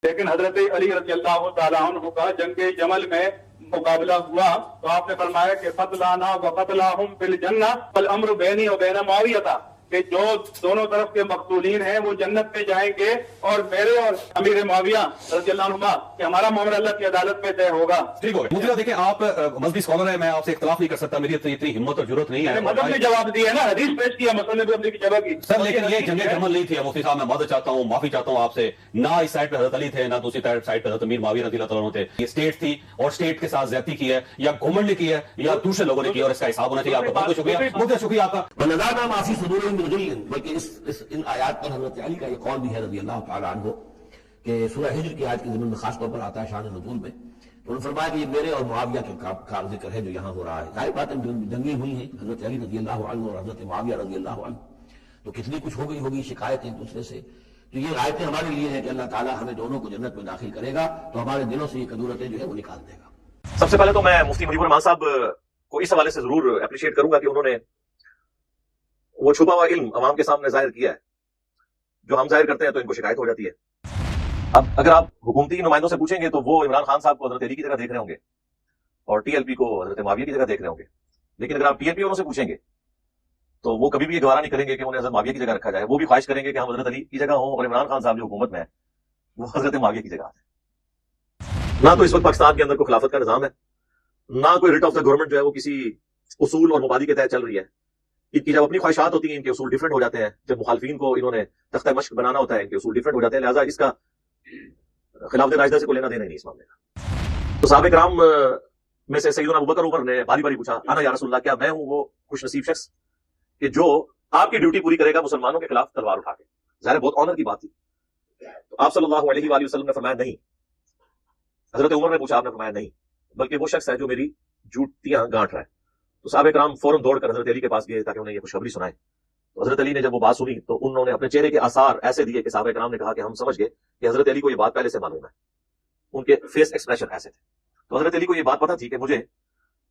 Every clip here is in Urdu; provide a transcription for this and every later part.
لیکن حضرت علی رضی اللہ تعالیٰ عنہ کا جنگ جمل میں مقابلہ ہوا تو آپ نے فرمایا کہ قتلانا و قتلاہم فی الجنہ والامر بینی و بین معاویہ، کہ جو دونوں طرف کے مقتولین ہیں وہ جنت میں جائیں گے، اور میرے اور امیر معاویہ رضی اللہ عنہ کہ ہمارا معاملہ اللہ کی عدالت میں طے ہوگا۔ ٹھیک ہو گیا مفتی صاحب، دیکھیں آپ مذہبی اسکالر ہیں، میں آپ سے اختلاف نہیں کر سکتا، میری اتنی ہمت اور ضرورت نہیں ہے۔ مذہب نے جواب دیا ہے نا، حدیث پیش کیا، مسئلے بھی اپنی جگہ کی سر، لیکن یہ جنگ جمل نہیں تھی مفتی صاحب، میں معذرت چاہتا ہوں، معافی چاہتا ہوں آپ سے، نہ اس سائڈ پہ حضرت علی تھے، نہ دوسری سائڈ پہ حضرت امیر معاویہ رضی اللہ تعالیٰ عنہ تھے۔ یہ اسٹیٹ تھی اور اسٹیٹ کے ساتھ زیادتی کی ہے، یا گورنمنٹ نے کی ہے یا دوسرے لوگوں نے کی، اور اس کا حساب ہونا چاہیے۔ آپ کا بہت بہت شکریہ مفتی صاحب، شکریہ آپ کا۔ ونزعنا ما فی صدورہم من غل، بلکہ ان آیات پر حضرت علی کا یہ قول بھی ہے رضی اللہ تعالیٰ عنہ کہ سورہ ہجر کی آیت کی ضمن میں خاص طور پر آتا ہے شان نزول میں، تو انہوں نے فرمایا کہ یہ میرے اور معاویہ کے کا ذکر ہے جو یہاں ہو رہا ہے۔ ظاہر بات ہے جنگیں ہوئی ہیں حضرت علی رضی اللہ عنہ اور حضرت معاویہ رضی اللہ عنہ، تو کتنی کچھ ہو گئی ہوگی شکایت ایک دوسرے سے، تو یہ آیتیں ہمارے لیے ہیں کہ اللہ تعالیٰ ہمیں دونوں کو جنت میں داخل کرے گا تو ہمارے دلوں سے یہ کدورتیں جو ہے وہ نکال دے گا۔ سب سے پہلے تو میں مفتی مجیب الرحمان صاحب کو اس حوالے سے ضرور اپریشیٹ کروں گا کہ انہوں نے وہ چھپا ہوا علم عوام کے سامنے ظاہر کیا ہے، جو ہم ظاہر کرتے ہیں تو ان کو شکایت ہو جاتی ہے۔ اب اگر آپ حکومتی نمائندوں سے پوچھیں گے تو وہ عمران خان صاحب کو حضرت علی کی جگہ دیکھ رہے ہوں گے اور ٹی ایل پی کو حضرت معاویہ کی جگہ دیکھ رہے ہوں گے، لیکن اگر آپ ٹی ایل پی والوں سے پوچھیں گے تو وہ کبھی بھی یہ گوارا نہیں کریں گے کہ انہیں حضرت معاویہ کی جگہ رکھا جائے، وہ بھی خواہش کریں گے کہ ہم حضرت علی کی جگہ ہوں، اور عمران خان صاحب جو حکومت میں ہے وہ حضرت معاویہ کی جگہ ہے۔ نہ تو اس وقت پاکستان کے اندر کوئی خلافت کا نظام ہے، نہ کوئی ریٹ آف دا گورنمنٹ جو ہے وہ کسی اصول اور مبادی کے تحت چل رہی ہے۔ ان کی جب اپنی خواہشات ہوتی ہیں ان کے اصول ڈیفرنٹ ہو جاتے ہیں، جب مخالفین کو انہوں نے تختہ مشق بنانا ہوتا ہے ان کے اصول ڈیفرنٹ ہو جاتے ہیں، لہٰذا اس کا خلافت راشدہ سے کوئی لینا دینا نہیں اس معاملے کا۔ تو صحابہ کرام میں سے سیدنا ابوبکر عمر نے باری باری پوچھا، انا یا رسول اللہ، کیا میں ہوں وہ خوش نصیب شخص کہ جو آپ کی ڈیوٹی پوری کرے گا مسلمانوں کے خلاف تلوار اٹھا کے؟ ظاہر بہت آنر کی بات تھی۔ تو آپ صلی اللہ علیہ وآلہ وسلم نے فرمایا نہیں۔ حضرت عمر نے پوچھا، آپ نے فرمایا نہیں، بلکہ وہ شخص ہے جو میری جوتیاں گانٹ رہا ہے۔ تو صحابہ کرام فوراً دوڑ کر حضرت علی کے پاس گئے تاکہ انہیں یہ خوشخبری سنائے۔ تو حضرت علی نے جب وہ بات سنی تو انہوں نے اپنے چہرے کے آثار ایسے دیے کہ صحابہ کرام نے کہا کہ ہم سمجھ گئے کہ حضرت علی کو یہ بات پہلے سے معلوم ہے، ان کے فیس ایکسپریشن ایسے تھے۔ تو حضرت علی کو یہ بات پتہ تھی کہ مجھے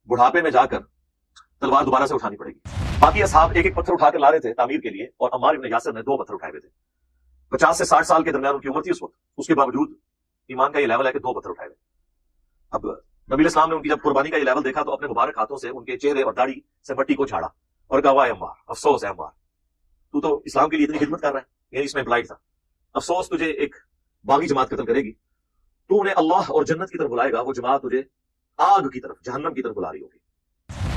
بڑھاپے میں جا کر تلوار دوبارہ سے اٹھانی پڑے گی۔ باقی اصحاب ایک ایک پتھر اٹھا کر لا رہے تھے تعمیر کے لیے، اور عمار بن یاسر نے 2 پتھر اٹھائے ہوئے تھے۔ 50 سے 60 سال کے درمیان ان کی عمر تھی اس وقت، اس کے باوجود ایمان کا یہ لیول ہے کہ 2 پتھر اٹھائے ہوئے۔ اب نبی علیہ السلام نے ان کی جب قربانی کا یہ لیول دیکھا تو اپنے مبارک ہاتھوں سے ان کے چہرے اور داڑھی سے مٹی کو جھاڑا اور کہا، واہ عمار، افسوس ہے عمار، تو اسلام کے لیے اتنی خدمت کر رہا ہے، یعنی اس میں امپلائڈ تھا، افسوس تجھے ایک باغی جماعت قتل کرے گی، تو انہیں اللہ اور جنت کی طرف بلائے گا، وہ جماعت تجھے آگ کی طرف، جہنم کی طرف بلا رہی ہوگی۔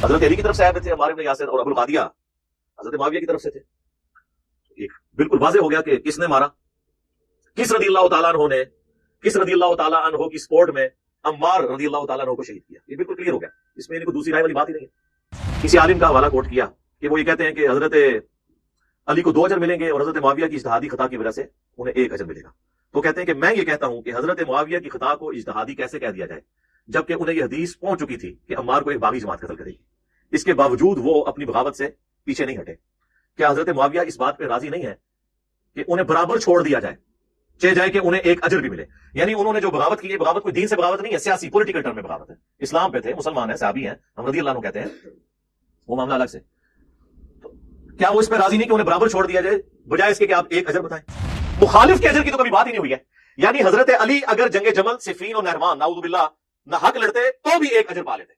حضرت علی کی طرف سے آئے تھے عمار بن یاسر، اور ابو الغادیہ حضرت معاویہ کی طرف سے تھے۔ ایک بالکل واضح ہو گیا کہ کس نے مارا، کس رضی اللہ تعالیٰ عنہ نے کس رضی اللہ تعالیٰ عنہ کی سپورٹ میں عمار رضی اللہ تعالیٰ عنہ کو شہید کیا۔ یہ بالکل کلیئر ہو گیا، اس میں کوئی دوسری رائے والی بات ہی نہیں ہے۔ کسی عالم کا حوالہ کوٹ کیا کہ وہ یہ کہتے ہیں کہ حضرت علی کو 2 اجر ملیں گے اور حضرت معاویہ کی اجتہادی خطا کی وجہ سے انہیں 1 اجر ملے گا۔ تو کہتے ہیں کہ میں یہ کہتا ہوں کہ حضرت معاویہ کی خطا کو اجتہادی کیسے کہہ دیا جائے، جبکہ انہیں یہ حدیث پہنچ چکی تھی کہ عمار کو ایک باغی جماعت قتل کرے گی، اس کے باوجود وہ اپنی بغاوت سے پیچھے نہیں ہٹے۔ کیا حضرت معاویہ اس بات پہ راضی نہیں ہے کہ انہیں برابر چھوڑ دیا جائے، چاہے جائے کہ انہیں 1 اجر بھی ملے؟ یعنی انہوں نے جو بغاوت کی ہے، بغاوت کوئی دین سے بغاوت نہیں ہے، سیاسی پولیٹیکل ٹرم میں بغاوت ہے، اسلام پہ تھے، مسلمان ہیں، صحابی ہیں، ہم رضی اللہ عنہ کہتے ہیں، وہ معاملہ الگ سے۔ تو کیا وہ اس پہ راضی نہیں کہ انہیں برابر چھوڑ دیا جائے بجائے اس کے کہ آپ 1 اجر بتائیں؟ مخالف کے اجر کی تو کبھی بات ہی نہیں ہوئی ہے۔ یعنی حضرت علی اگر جنگ جمل، صفین اور نہروان نعوذ باللہ نہ حق لڑتے تو بھی 1 اجر پا لیتے،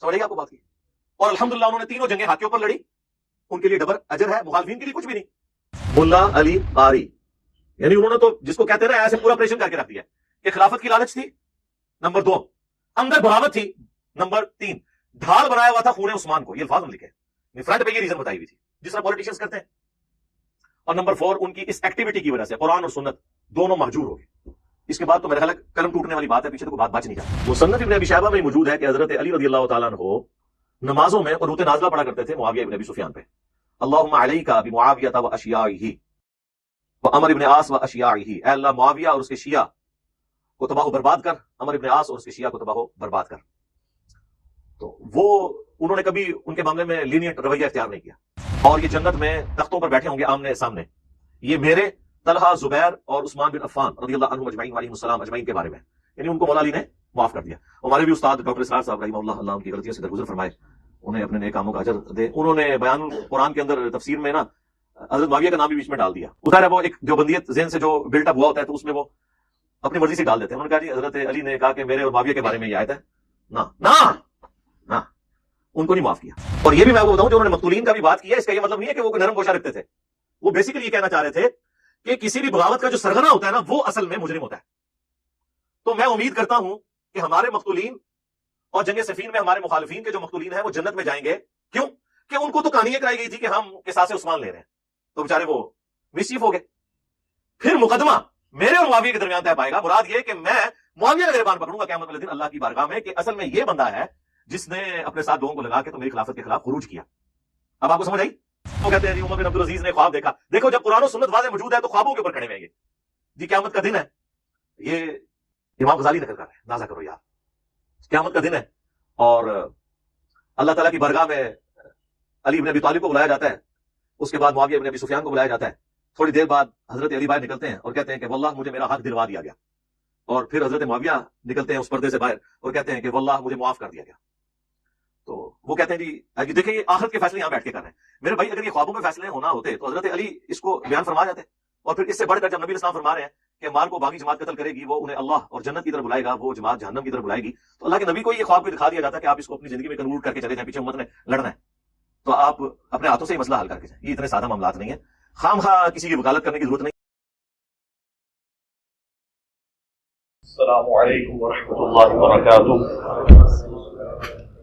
سمجھ گئے آپ کو بات کی؟ اور الحمدللہ انہوں نے 3 جنگیں حق کے اوپر لڑی، ان کے لیے ڈبل اجر ہے، مخالفین کے لیے کچھ بھی نہیں۔ ملا علی قاری، یعنی انہوں نے تو جس کو کہتے ہیں نا ایسے پورا آپریشن کر کے رکھ دیا کہ خلافت کی لالچ تھی، نمبر 2 اندر بغاوت تھی، نمبر 3 ڈھال بنایا ہوا تھا خون عثمان کو، یہ الفاظ میں لکھے، فرنٹ پہ یہ ریزن بتائی ہوئی تھی جس طرح پولیٹیشنز کرتے ہیں، اور نمبر 4 ان کی اس ایکٹیویٹی کی وجہ سے قرآن اور سنت دونوں مہجور ہو گئے۔ اس کے بعد تو میرا خیال ہے قلم ٹوٹنے والی بات ہے، پیچھے تو کوئی بات بچ نہیں جاتی۔ مصنف ابن ابی شیبہ میں موجود ہے کہ حضرت علی رضی اللہ تعالیٰ عنہ نمازوں میں قنوت نازلہ پڑھا کرتے تھے معاویہ ابن ابی سفیان پہ، اللہم علیک بمعاویہ و اشیاعہ وعمر ابن عاص و اشیاعہ، اے اللہ معاویہ اور اس کے شیعہ کو تباہ و برباد کر، عمر ابن عاص اور اس کے شیعہ کو تباہ و برباد کر۔ تو وہ انہوں نے کبھی ان کے معاملے میں لینینٹ رویہ اختیار نہیں کیا، اور یہ جنت میں تختوں پر بیٹھے ہوں گے آمنے سامنے، یہ میرے، طلحہ، زبیر اور عثمان بن عفان رضی اللہ عنہم اجمعین علیہم السلام اجمعین کے بارے میں، یعنی ان کو مولا علی نے معاف کر دیا۔ ہمارے بھی استاد ڈاکٹر اسرار صاحب رحمہ اللہ، اللہ ان کی غلطیوں سے درگزر فرمائے، انہیں اپنے نیک کاموں کا اجر دے، انہوں نے بیان قرآن کے اندر تفسیر میں نا حضرت معاویہ کا نام بھی بیچ میں ڈال دیا۔ ظاہر ہے وہ ایک جو بندیت ذہن سے جو بلٹ اپ ہوا ہوتا ہے تو اس میں وہ اپنی مرضی سے ڈال دیتے ہیں. انہوں نے کہا جی حضرت علی نے کہا کہ میرے اور معاویہ کے بارے میں یہ آیت ہے. نہ ان کو نہیں معاف کیا. اور یہ بھی میں آپ کو بتاؤں جو انہوں نے مقتولین کا بھی بات کیا، اس کا یہ مطلب نہیں ہے کہ وہ نرم گوشہ رکھتے تھے. وہ بیسیکلی یہ کہنا چاہ رہے تھے کہ کسی بھی بغاوت کا جو سرغنہ ہوتا ہے نا وہ اصل میں مجرم ہوتا ہے. تو میں امید کرتا ہوں کہ ہمارے مقتولین اور جنگ صفین میں ہمارے مخالفین کے جو مقتولین ہیں وہ جنت میں جائیں گے. کیوں کہ ان کو تو کہانی کرائی گئی تھی کہ ہم قصاص عثمان لے رہے ہیں، تو بیچارے وہ مسچیف ہو گئے. پھر مقدمہ میرے اور معاویہ کے درمیان طے پائے گا. مراد یہ کہ میں معاویہ کا گریبان پکڑوں گا قیامت والے دن اللہ کی بارگاہ میں کہ اصل میں یہ بندہ ہے جس نے اپنے ساتھ لوگوں کو لگا کے تو میری خلافت کے خلاف خروج کیا. اب آپ کو سمجھ آئی؟ وہ کہتے ہیں جی عمر بن عبدالعزیز نے خواب دیکھا. دیکھو جب قرآن و سنت واضح موجود ہے تو خوابوں کے اوپر کھڑے ہوئے گے جی قیامت کا دن ہے. یہ امام غزالی نقل کر رہے ہیں. نازا کرو یار، قیامت کا دن ہے اور اللہ تعالیٰ کی بارگاہ میں علی ابن ابی طالب کو بلایا جاتا ہے. اس کے بعد معاویہ ابن ابی سفیان کو بلایا جاتا ہے. تھوڑی دیر بعد حضرت علی باہر نکلتے ہیں اور کہتے ہیں کہ واللہ مجھے میرا حق دلوا دیا گیا. اور پھر حضرت معاویہ نکلتے ہیں اس پردے سے باہر اور کہتے ہیں کہ واللہ مجھے معاف کر دیا گیا. تو وہ کہتے ہیں جی دیکھیں یہ آخرت کے فیصلے یہاں بیٹھ کے کر رہے ہیں. میرے بھائی اگر یہ خوابوں میں فیصلے ہونا ہوتے تو حضرت علی اس کو بیان فرما جاتے. اور پھر اس سے بڑھ کر جب نبی اسلام فرما رہے ہیں کہ مال کو باغی جماعت قتل کرے گی وہ انہیں اللہ اور جنت کی طرف بلائے گا، وہ جماعت جہنم کی طرف بلائے گی، تو اللہ کے نبی کو یہ خواب کو دکھا دیا جاتا کہ آپ اس کو اپنی زندگی میں کنکلوڈ کر کے چلے جائیں، پیچھے امت نے لڑنا ہے تو آپ اپنے ہاتھوں سے یہ مسئلہ حل کر کے جائیں. یہ اتنے سادہ معاملات نہیں ہیں، خام خواہ کسی کی وکالت کرنے کی ضرورت نہیں. السلام علیکم ورحمۃ اللہ وبرکاتہ.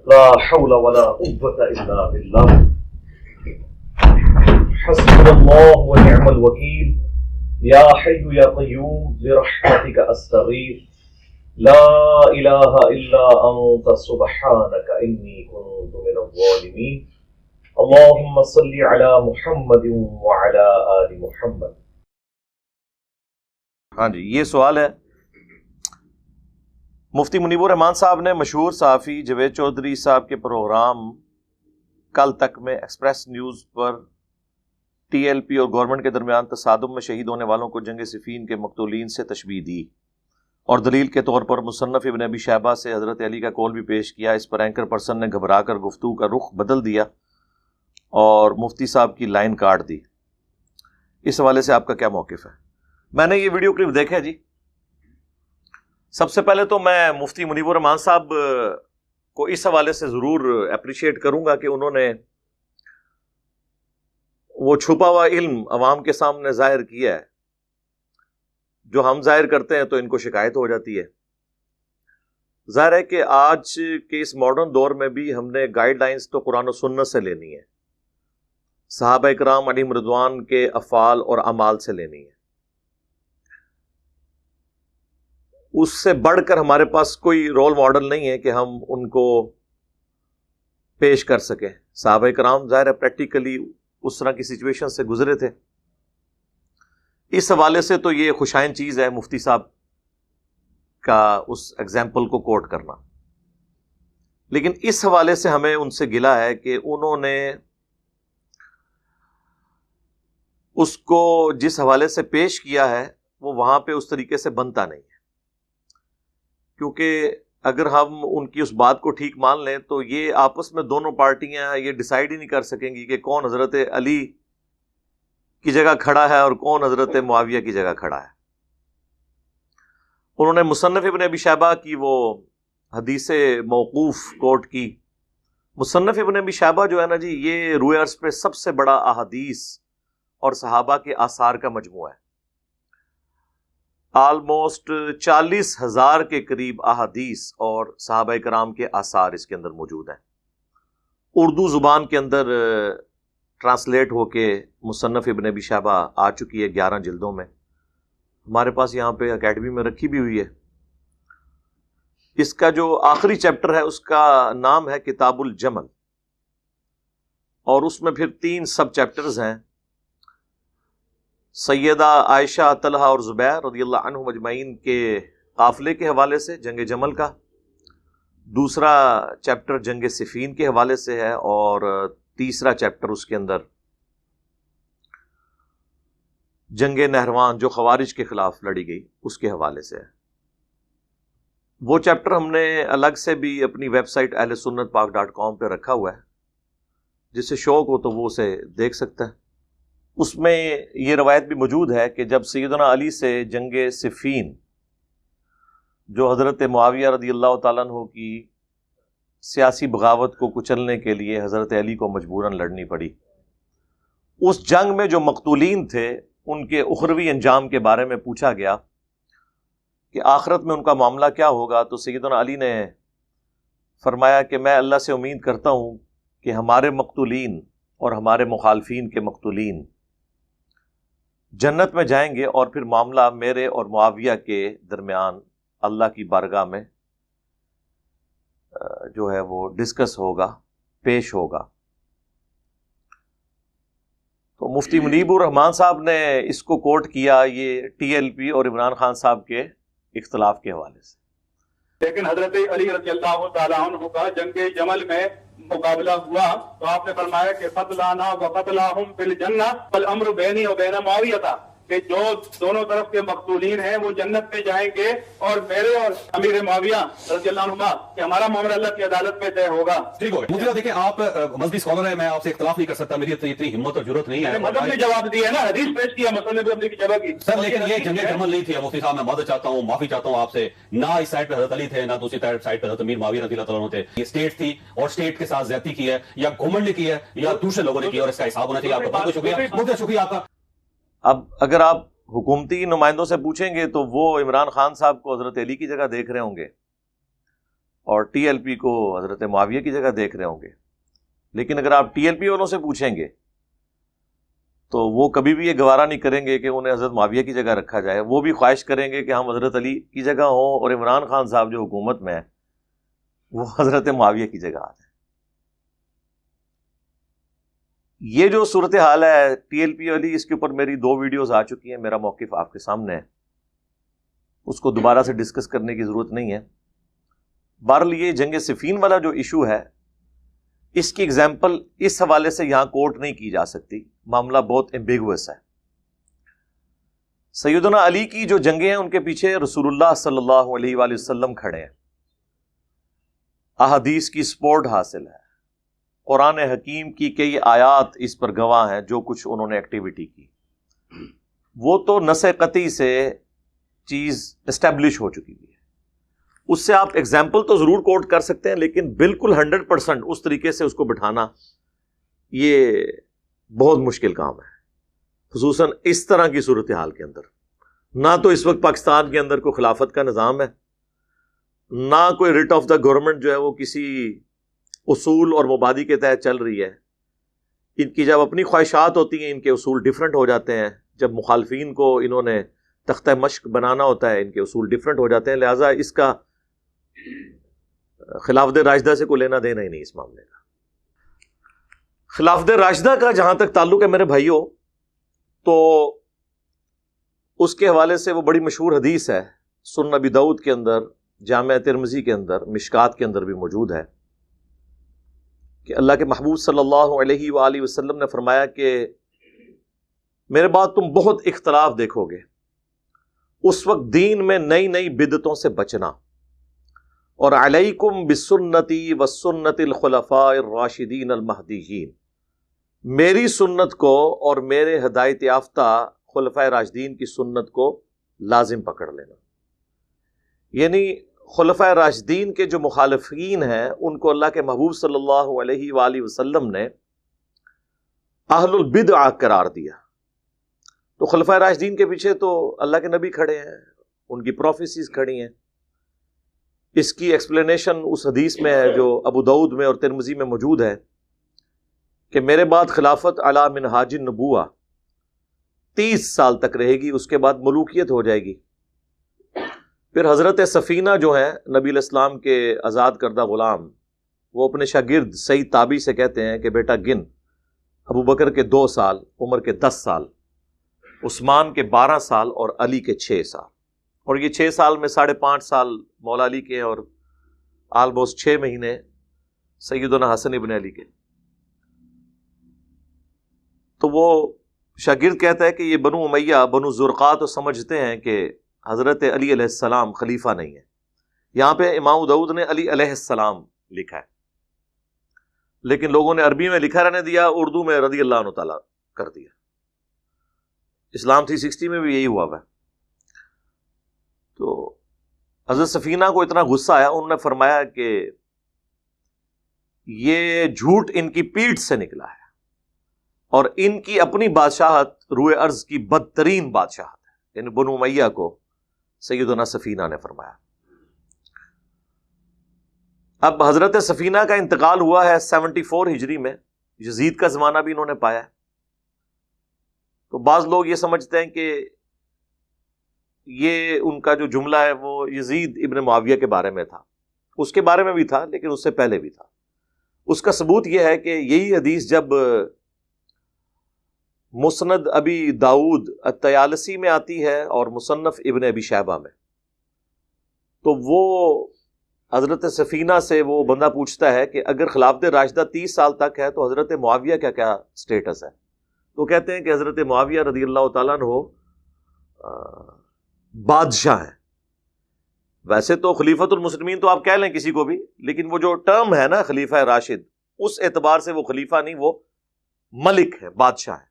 لا حول ولا قوة الا باللہ. حسبنا اللہ ونعم الوکیل. یا حی یا قیوم برحمتک استغیث. لا الہ الا انت سبحانک انی کنت من الظالمین. اللہم صل علی محمد وعلی آل محمد. ہاں جی، یہ سوال ہے مفتی منیب الرحمان صاحب نے مشہور صحافی جاوید چودھری صاحب کے پروگرام کل تک میں ایکسپریس نیوز پر ٹی ایل پی اور گورنمنٹ کے درمیان تصادم میں شہید ہونے والوں کو جنگ صفین کے مقتولین سے تشبیہ دی اور دلیل کے طور پر مصنف ابن ابی شیبہ سے حضرت علی کا قول بھی پیش کیا. اس پر اینکر پرسن نے گھبرا کر گفتگو کا رخ بدل دیا اور مفتی صاحب کی لائن کاٹ دی. اس حوالے سے آپ کا کیا موقف ہے؟ میں نے یہ ویڈیو کلپ دیکھا جی. سب سے پہلے تو میں مفتی منیب الرحمان صاحب کو اس حوالے سے ضرور اپریشیٹ کروں گا کہ انہوں نے وہ چھپا ہوا علم عوام کے سامنے ظاہر کیا ہے. جو ہم ظاہر کرتے ہیں تو ان کو شکایت ہو جاتی ہے. ظاہر ہے کہ آج کے اس ماڈرن دور میں بھی ہم نے گائیڈ لائنز تو قرآن و سنت سے لینی ہے، صحابہ کرام علیہم رضوان کے افعال اور اعمال سے لینی ہے. اس سے بڑھ کر ہمارے پاس کوئی رول ماڈل نہیں ہے کہ ہم ان کو پیش کر سکیں. صحابہ کرام ظاہر ہے پریکٹیکلی اس طرح کی سچویشن سے گزرے تھے. اس حوالے سے تو یہ خوشائن چیز ہے مفتی صاحب کا اس ایگزامپل کو کوٹ کرنا. لیکن اس حوالے سے ہمیں ان سے گلہ ہے کہ انہوں نے اس کو جس حوالے سے پیش کیا ہے وہ وہاں پہ اس طریقے سے بنتا نہیں ہے. کیونکہ اگر ہم ان کی اس بات کو ٹھیک مان لیں تو یہ آپس میں دونوں پارٹیاں یہ ڈیسائیڈ ہی نہیں کر سکیں گی کہ کون حضرت علی کی جگہ کھڑا ہے اور کون حضرت معاویہ کی جگہ کھڑا ہے. انہوں نے مصنف ابن ابی شیبہ کی وہ حدیث موقوف کوٹ کی. مصنف ابن ابی شیبہ جو ہے نا جی، یہ روئے ارض پہ سب سے بڑا احادیث اور صحابہ کے آثار کا مجموعہ ہے. آلموسٹ 40,000 کے قریب احادیث اور صحابہ کرام کے آثار اس کے اندر موجود ہیں. اردو زبان کے اندر ٹرانسلیٹ ہو کے مصنف ابن ابی شیبہ آ چکی ہے 11 جلدوں میں. ہمارے پاس یہاں پہ اکیڈمی میں رکھی بھی ہوئی ہے. اس کا جو آخری چیپٹر ہے اس کا نام ہے کتاب الجمل، اور اس میں پھر 3 سب چیپٹرز ہیں. سیدہ عائشہ، طلحہ اور زبیر رضی اللہ عنہم اجمعین کے قافلے کے حوالے سے جنگ جمل کا، دوسرا چیپٹر جنگ صفین کے حوالے سے ہے، اور تیسرا چیپٹر اس کے اندر جنگ نہروان جو خوارج کے خلاف لڑی گئی اس کے حوالے سے ہے. وہ چیپٹر ہم نے الگ سے بھی اپنی ویب سائٹ ahlsunnatpak.com پہ رکھا ہوا ہے، جسے شوق ہو تو وہ اسے دیکھ سکتا ہے. اس میں یہ روایت بھی موجود ہے کہ جب سیدنا علی سے جنگ صفین جو حضرت معاویہ رضی اللہ تعالیٰ عنہ کی سیاسی بغاوت کو کچلنے کے لیے حضرت علی کو مجبوراً لڑنی پڑی. اس جنگ میں جو مقتولین تھے ان کے اخروی انجام کے بارے میں پوچھا گیا کہ آخرت میں ان کا معاملہ کیا ہوگا، تو سیدنا علی نے فرمایا کہ میں اللہ سے امید کرتا ہوں کہ ہمارے مقتولین اور ہمارے مخالفین کے مقتولین جنت میں جائیں گے، اور پھر معاملہ میرے اور معاویہ کے درمیان اللہ کی بارگاہ میں جو ہے وہ ڈسکس ہوگا، پیش ہوگا. تو مفتی منیب الرحمان صاحب نے اس کو کوٹ کیا یہ ٹی ایل پی اور عمران خان صاحب کے اختلاف کے حوالے سے. لیکن حضرت علی رضی اللہ تعالیٰ عنہ کا جنگ جمل میں مقابلہ ہوا تو آپ نے فرمایا کہ قتلانا و قتلاہم فی الجنہ والامر بینی و بین معاویہ تھا، کہ جو دونوں طرف کے مقتولین ہیں وہ جنت میں جائیں گے، اور میرے اور امیر معاویہ رضی اللہ عنہ کہ ہمارا معاملہ اللہ کی عدالت میں طے ہوگا. ٹھیک ہو گیا. مجھے دیکھیں آپ مذہبی اسکالر ہیں، میں آپ سے اختلاف نہیں کر سکتا، میری اتنی ہمت اور ضرورت نہیں ہے. مذہب نے جواب دیا ہے نا، حدیث پیش کیا، مسئلے بھی اپنی جگہ کی. سر لیکن یہ جنگ جمل نہیں تھی مفتی صاحب، میں مدد چاہتا ہوں، معافی چاہتا ہوں آپ سے. نہ اس سائڈ پہ حضرت علی تھے، نہ دوسری سائڈ پہ حضرت امیر معاویہ رضی اللہ عنہ تھے. یہ اسٹیٹ تھی اور اسٹیٹ کے ساتھ زیادتی کی ہے یا گھمنڈ کی ہے یا دوسرے لوگوں نے کی، اور اس کا حساب ہونا چاہیے. آپ کا بہت بہت شکریہ. بہت شکریہ آپ کا. اب اگر آپ حکومتی نمائندوں سے پوچھیں گے تو وہ عمران خان صاحب کو حضرت علی کی جگہ دیکھ رہے ہوں گے اور ٹی ایل پی کو حضرت معاویہ کی جگہ دیکھ رہے ہوں گے. لیکن اگر آپ ٹی ایل پی والوں سے پوچھیں گے تو وہ کبھی بھی یہ گوارا نہیں کریں گے کہ انہیں حضرت معاویہ کی جگہ رکھا جائے. وہ بھی خواہش کریں گے کہ ہم حضرت علی کی جگہ ہوں اور عمران خان صاحب جو حکومت میں ہے وہ حضرت معاویہ کی جگہ آ جائے. یہ جو صورتحال ہے ٹی ایل پی والی، اس کے اوپر میری 2 ویڈیوز آ چکی ہیں، میرا موقف آپ کے سامنے ہے، اس کو دوبارہ سے ڈسکس کرنے کی ضرورت نہیں ہے. بہرحال یہ جنگ صفین والا جو ایشو ہے اس کی ایگزامپل اس حوالے سے یہاں کوٹ نہیں کی جا سکتی، معاملہ بہت ایمبیگوس ہے. سیدنا علی کی جو جنگیں ہیں ان کے پیچھے رسول اللہ صلی اللہ علیہ وآلہ وسلم کھڑے ہیں، احادیث کی سپورٹ حاصل ہے، قرآن حکیم کی کئی آیات اس پر گواہ ہیں جو کچھ انہوں نے ایکٹیویٹی کی. وہ تو نص قطعی سے چیز اسٹیبلش ہو چکی ہے. اس سے آپ ایگزامپل تو ضرور کوٹ کر سکتے ہیں، لیکن بالکل 100% اس طریقے سے اس کو بٹھانا یہ بہت مشکل کام ہے، خصوصاً اس طرح کی صورتحال کے اندر. نہ تو اس وقت پاکستان کے اندر کوئی خلافت کا نظام ہے، نہ کوئی ریٹ آف دا گورنمنٹ جو ہے وہ کسی اصول اور مبادی کے تحت چل رہی ہے. ان کی جب اپنی خواہشات ہوتی ہیں ان کے اصول ڈیفرنٹ ہو جاتے ہیں، جب مخالفین کو انہوں نے تختہ مشق بنانا ہوتا ہے ان کے اصول ڈیفرنٹ ہو جاتے ہیں. لہٰذا اس کا خلافت راشدہ سے کوئی لینا دینا ہی نہیں اس معاملے کا. خلافت راشدہ کا جہاں تک تعلق ہے میرے بھائیوں، تو اس کے حوالے سے وہ بڑی مشہور حدیث ہے، سنن ابی داؤد کے اندر، جامع ترمذی کے اندر، مشکات کے اندر بھی موجود ہے کہ اللہ کے محبوب صلی اللہ علیہ وآلہ وسلم نے فرمایا کہ میرے بعد تم بہت اختلاف دیکھو گے، اس وقت دین میں نئی نئی بدعتوں سے بچنا، اور علیکم بسنتی وسنت الخلفاء الراشدین المہدیین، میری سنت کو اور میرے ہدایت یافتہ خلفائے راشدین کی سنت کو لازم پکڑ لینا. یعنی خلفائے راشدین کے جو مخالفین ہیں ان کو اللہ کے محبوب صلی اللہ علیہ وآلہ وسلم نے اہل البدع قرار دیا. تو خلفائے راشدین کے پیچھے تو اللہ کے نبی کھڑے ہیں، ان کی پروفیسیز کھڑی ہیں. اس کی ایکسپلینیشن اس حدیث میں ہے جو ابو داؤد میں اور ترمذی میں موجود ہے کہ میرے بعد خلافت علی منہاج النبوہ 30 سال تک رہے گی، اس کے بعد ملوکیت ہو جائے گی. پھر حضرت سفینہ جو ہیں نبی علیہ السلام کے آزاد کردہ غلام، وہ اپنے شاگرد سعید تابعی سے کہتے ہیں کہ بیٹا گن، ابو بکر کے 2 سال، عمر کے 10 سال، عثمان کے 12 سال اور علی کے 6 سال. اور یہ 6 سال میں 5.5 سال مولا علی کے اور آلموسٹ 6 مہینے سیدنا حسن ابن علی کے. تو وہ شاگرد کہتا ہے کہ یہ بنو امیہ، بنو زرقا تو سمجھتے ہیں کہ حضرت علی علیہ السلام خلیفہ نہیں ہے. یہاں پہ امام داؤد نے علی علیہ السلام لکھا ہے، لیکن لوگوں نے عربی میں لکھا رہنے دیا، اردو میں رضی اللہ عنہ تعالیٰ کر دیا. اسلام 360 میں بھی یہی ہوا ہے. تو حضرت سفینہ کو اتنا غصہ آیا، انہوں نے فرمایا کہ یہ جھوٹ ان کی پیٹھ سے نکلا ہے اور ان کی اپنی بادشاہت روئے ارض کی بدترین بادشاہت ہے، یعنی بنو امیہ کو سیدنا سفینہ نے فرمایا۔ اب حضرت سفینہ کا انتقال ہوا ہے 74 ہجری میں، یزید کا زمانہ بھی انہوں نے پایا ہے۔ تو بعض لوگ یہ سمجھتے ہیں کہ یہ ان کا جو جملہ ہے وہ یزید ابن معاویہ کے بارے میں تھا، اس کے بارے میں بھی تھا لیکن اس سے پہلے بھی تھا۔ اس کا ثبوت یہ ہے کہ یہی حدیث جب مسند ابی داؤد الطیالسی میں آتی ہے اور مصنف ابن ابی شیبہ میں، تو وہ حضرت سفینہ سے وہ بندہ پوچھتا ہے کہ اگر خلافت راشدہ 30 سال تک ہے تو حضرت معاویہ کا کیا سٹیٹس ہے؟ تو کہتے ہیں کہ حضرت معاویہ رضی اللہ تعالیٰ عنہ بادشاہ ہیں۔ ویسے تو خلیفۃ المسلمین تو آپ کہہ لیں کسی کو بھی، لیکن وہ جو ٹرم ہے نا خلیفہ راشد، اس اعتبار سے وہ خلیفہ نہیں، وہ ملک ہے، بادشاہ ہے۔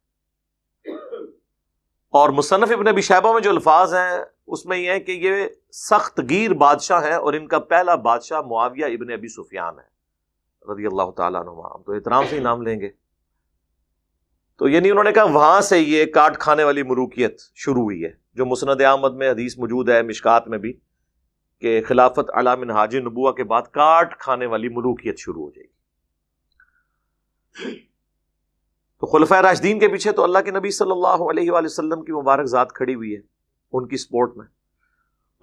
اور مصنف ابن ابی شیبہ میں جو الفاظ ہیں اس میں یہ ہے کہ یہ سخت گیر بادشاہ ہیں اور ان کا پہلا بادشاہ معاویہ ابن ابی سفیان ہے رضی اللہ تعالیٰ عنہ۔ ہم تو احترام سے ہی نام لیں گے۔ تو یعنی انہوں نے کہا وہاں سے یہ کاٹ کھانے والی ملوکیت شروع ہوئی ہے، جو مسند احمد میں حدیث موجود ہے، مشکات میں بھی، کہ خلافت علی منہاج نبوہ کے بعد کاٹ کھانے والی ملوکیت شروع ہو جائے گی۔ تو خلفائے راشدین کے پیچھے تو اللہ کے نبی صلی اللہ علیہ وآلہ وسلم کی مبارک ذات کھڑی ہوئی ہے ان کی سپورٹ میں۔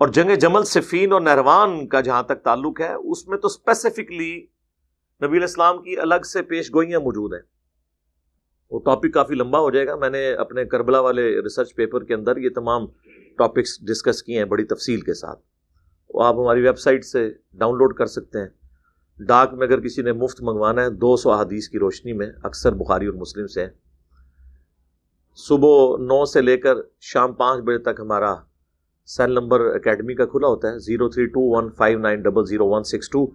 اور جنگ جمل، صفین اور نہروان کا جہاں تک تعلق ہے، اس میں تو اسپیسیفکلی نبی علیہ السلام کی الگ سے پیش گوئیاں موجود ہیں۔ وہ ٹاپک کافی لمبا ہو جائے گا، میں نے اپنے کربلا والے ریسرچ پیپر کے اندر یہ تمام ٹاپکس ڈسکس کیے ہیں بڑی تفصیل کے ساتھ، وہ آپ ہماری ویب سائٹ سے ڈاؤن لوڈ کر سکتے ہیں۔ ڈاک میں اگر کسی نے مفت منگوانا ہے 200 احادیث کی روشنی میں، اکثر بخاری اور مسلم سے ہیں۔ صبح 9 سے لے کر شام 5 بجے تک ہمارا سیل نمبر اکیڈمی کا کھلا ہوتا ہے، 032159000162۔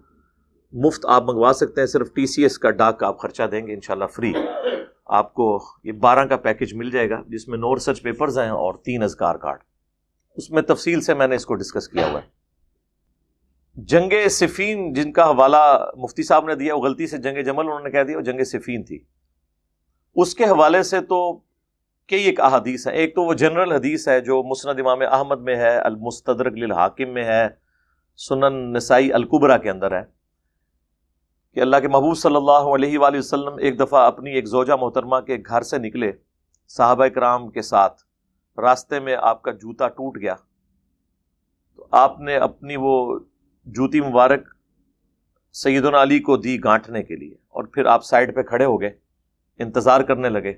مفت آپ منگوا سکتے ہیں، صرف TCS کا ڈاک کا آپ خرچہ دیں گے، انشاءاللہ فری آپ کو یہ 12 کا پیکج مل جائے گا، جس میں 9 ریسرچ پیپرز ہیں اور 3 اذکار کارڈ۔ اس میں تفصیل سے میں نے اس کو ڈسکس کیا ہوا ہے۔ جنگ صفین جن کا حوالہ مفتی صاحب نے دیا، وہ غلطی سے جنگ جمل انہوں نے کہہ دیا، وہ جنگ صفین تھی۔ اس کے حوالے سے تو کئی ایک احادیث ہیں۔ ایک تو وہ جنرل حدیث ہے جو مسند امام احمد میں ہے، المستدرک للحاکم میں ہے، سنن نسائی الکبریٰ کے اندر ہے، کہ اللہ کے محبوب صلی اللہ علیہ وآلہ وسلم ایک دفعہ اپنی ایک زوجہ محترمہ کے گھر سے نکلے صحابہ کرام کے ساتھ، راستے میں آپ کا جوتا ٹوٹ گیا، تو آپ نے اپنی وہ جوتی مبارک سیدنا علی کو دی گانٹھنے کے لیے، اور پھر آپ سائڈ پہ کھڑے ہو گئے، انتظار کرنے لگے۔